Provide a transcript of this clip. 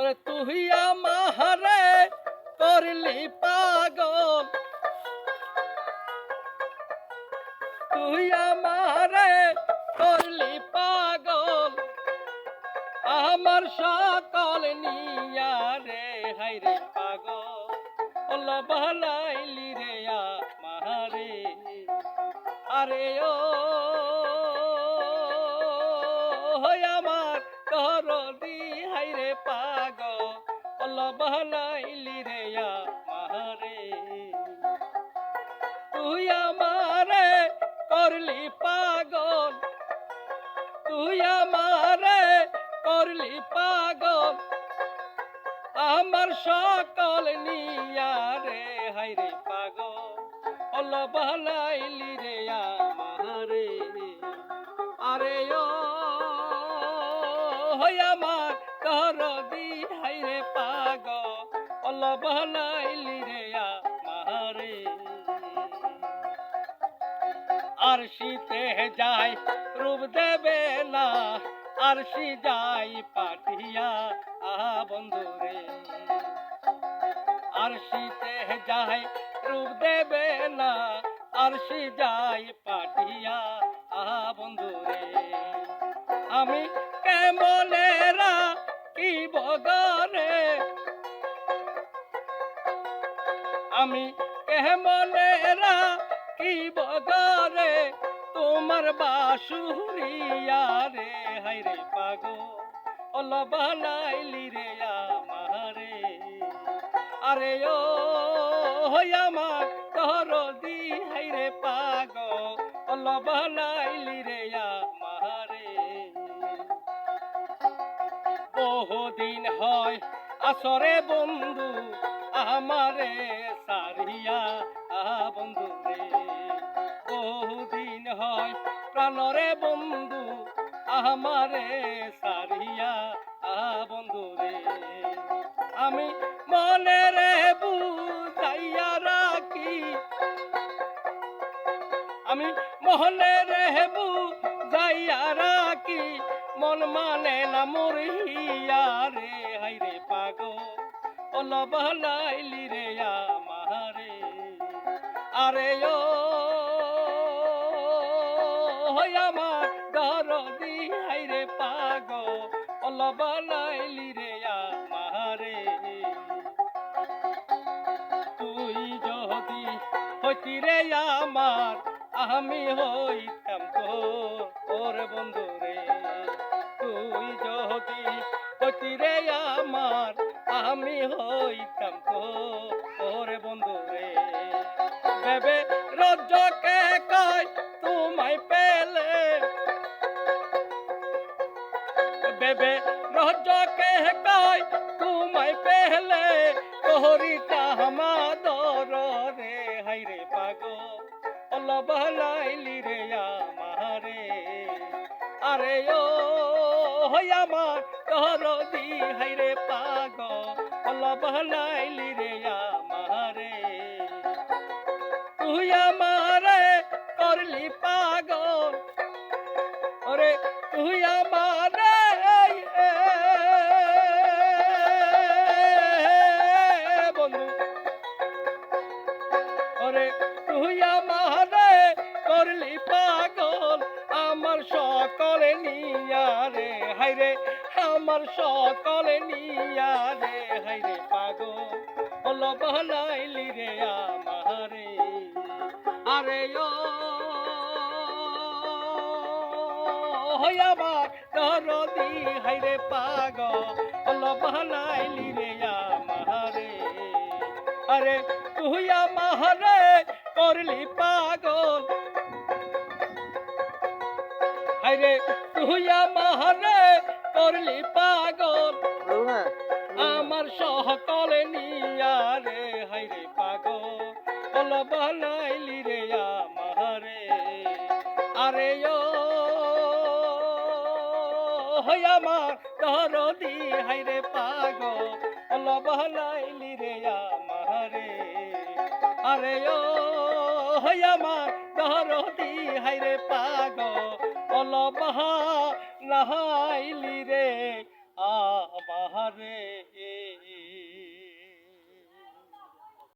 ওরে তুই আমারে করলি পাগল, তুই আমারে করলি পাগল, আমার সকল নিয়া রে হাইরে পাগল, ওলা বানাইলি রে আমারে। আরে ও আমার দরদি হাইরে পাগল, ওলা বানাইলি রে আমারে। তুই আমারে করলি পাগল, তুই আমারে করলি পাগল, আমার সকল নিয়া রে হাইরে পাগল, ওলা বানাইলি রে আমারে। আরে ও আমার দরদি হাইরে পাগল, ওলা বানাইলি রে আমারে। আর শীতে যায় রূপ দেবে না, আর শি যাই পাঠিয়া বন্ধু রে। আর শীতে যায় রূপ দেবে না, আর শি যাই পাঠিয়া বন্ধু রে। আমি কেমনে কি বগরে, আমি কেমনে কি বগরে তোমার বাসুরিয়া রে হাইরে পাগল, ওলা বানাইলি রে আমারে। আরে ও আমার দরদি হাইরে পাগল, ওলা বানাইলি রে আমারে। বহুদিন হয় আসরে বন্ধু আমারে সারিয়া বন্ধু রে। বহুদিন হয় প্রাণরে বন্ধু আমারে সারিয়া বন্ধু রে। আমি মনে রে বুঝাইয়া রাখি, আমি মনে রে বুঝাইয়া রাখি, মন মানে না মরিয়া রে হাইরে পাগল, ওলা বানাইলি রে আমারে। আরে ও আমার দরদি হাইরে পাগল, ওলা বানাইলি রে আমারে। তুই যদি হইতি রে আমার, আমি হইতাম তোর বন্ধু রে। তুই যদি হইতি রে আমার, আমি হইতাম তোর বন্ধু রে। বেবে রজ্জকে কয় তোমায় পেলে, বেবে রজ্জকে কয় তোমায় পেলে, তোহরিতা আমাদর রে হাইরে পাগল, ওলা বানাইলি রে আমারে। আরে ও আমার দরদি হাইরে পাগল, ওলা বানাইলি রে আমারে। তুই আমারে করলি পাগল, ওরে তুই আমারে বন্ধু, ওরে তুই আমারে করলি পাগল, আমার সকলে নিয়া রে হাইরে, আমার সকলে নিয়া রে হাইরে পাগল, ওলা বানাইলি রে আমারে। আরে ও আমার দরদি হাইরে পাগল, ওলা বানাইলি রে আমারে। আরে তুই আমারে করলি পাগল, হাইরে তুই আমারে করলি পাগল, আমার সকলে নিয়া রে হাইরে পাগল, ওলা বানাইলি রে আমারে। আরে ও আমার দরদি হাইরে পাগল, ওলা বানাইলি রে আমারে। আরে ও আমার দরদি হাইরে পাগল, ওলা বানাইলি রে আমারে